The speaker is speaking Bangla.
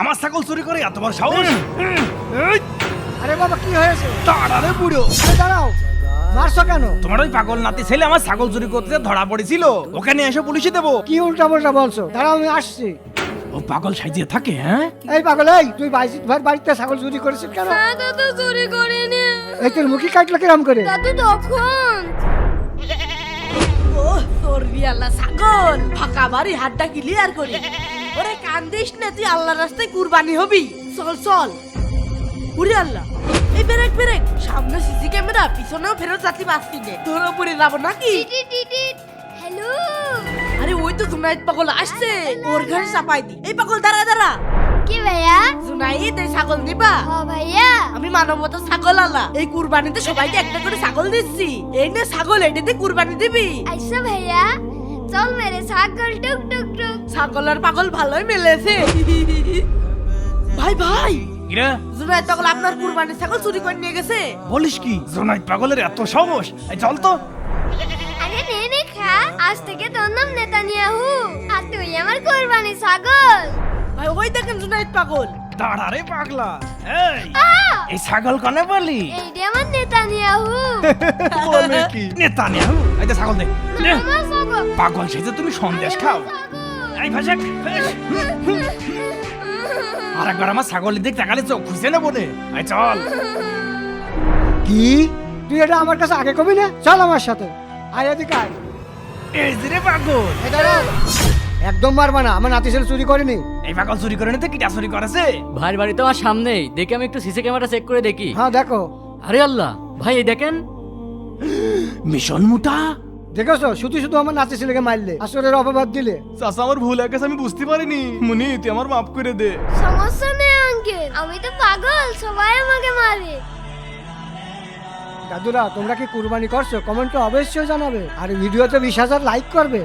আমার ছাগল চুরি করে এত বড় সাহস? আরে বাবা কি হয়েছে? তাড়ারে বুড়ো, আরে দাঁড়াও, মারছো কেন? তোমার ওই পাগল নাতি ছেলে আমার ছাগল চুরি করতে ধরা পড়েছিল, ওকে নিয়ে এসে পুলিশে দেবো। কি উল্টা পাল্টা বলছো? দাঁড়াও আমি আসছি। ও পাগল সাজিয়ে থাকে? হ্যাঁ, এই পাগল, এই তুই বাইজিৎ ভাই বাড়িতে ছাগল চুরি করেছিস কেন? হ্যাঁ দাদু চুরি করিনি। এই তোর মুখি কাটলো কিরম করে? দাদু তখন ও সরবি আল্লাহ ছাগল ফাঁকা বাড়ি হাতটা ক্লিয়ার করি। ওরে কান্দিস না, তুই আল্লাহ রাস্তায় কুরবানি হবি। চল চল। উরে আল্লাহ, এই ব্রেক ব্রেক, সামনে সিসি ক্যামেরা, পিছনেও ফেরত যাত্রী পাচ্ছি নে, তোরা পড়ে যাবো নাকি? হ্যালো আরে ওই তো জুনাইদ পাগল আসছে, ওর ঘরে চাপাই দি। এই পাগল দাঁড়া দাঁড়া। কি ভাইয়া? জুনাইদ এই ছাগল নিবা? হ ভাইয়া। আমি মানবতা ছাগল আলা, এই কুরবানিতে সবাইকে একটা করে ছাগল দিচ্ছি। এই নে ছাগল, এটাতে কুরবানি দিবি। আইসা ভাইয়া, চল মেরে ছাগল টুক টুক টুক। ছাগল আর পাগল ভালোই মিলেছে। ভাই ভাই, কিরে জুনাইদ পাগল আপনার কুরবানির ছাগল চুরি করে নিয়ে গেছে। বলিস কি? জোনাইদ পাগলের এত সাহস? এই চল তো। আরে নে নে খা, আজ থেকে তোর নাম নেতানিয়াহু আর তুই আমার কোরবানি ছাগল। ভাই ওই দেখেন জুনাইদ পাগল। দাঁড়ারে পাগলা, এই আহ! এই ছাগল কনে বলি? এইটা আমার নেতানিয়াহু। বলে কি নেতানিয়াহু? এই যে ছাগল দে। নে। আমার ছাগল। পাগল সেজে তুমি সন্দেশ খাও। এই ভাষাক, আর একবার আমার ছাগলের দিক তাকালে চোখ খুঁজে নেবো নে। এই চল। কি তুই এটা আমার কাছে আগে কবি না? চল আমার সাথে, আয় এদিকে আয়। এই যে রে পাগল, এই দাঁড়াও, একদম মারবা না, আমার নাতি ছেলে চুরি করেনি। এই পাগল চুরি করে নিতে কিটা চুরি করেছে? ভাইয়ের বাড়ি তো আমার সামনেই, দেখে আমি একটু সিসি ক্যামেরা চেক করে দেখি। হ্যাঁ দেখো। আরে আল্লাহ, ভাই এই দেখেন। মিশন মুটা। দেখেছো, শুধু শুধু আমার নাতি ছেলেকে মারলে, আসরের অপবাদ দিলে। চাচা আমার ভুল হয়ে গেছে, আমি বুঝতে পারিনি। মুনি তুই আমার মাফ করে দে। সমস্যা নেই আঙ্কেল, আমি তো পাগল, সবাই আমাকে মারে। দাদুরা, তোমরা কি কুরবানি করছো? কমেন্টে অবশ্যই জানাবে, আর ভিডিওতে 20,000 লাইক করবে।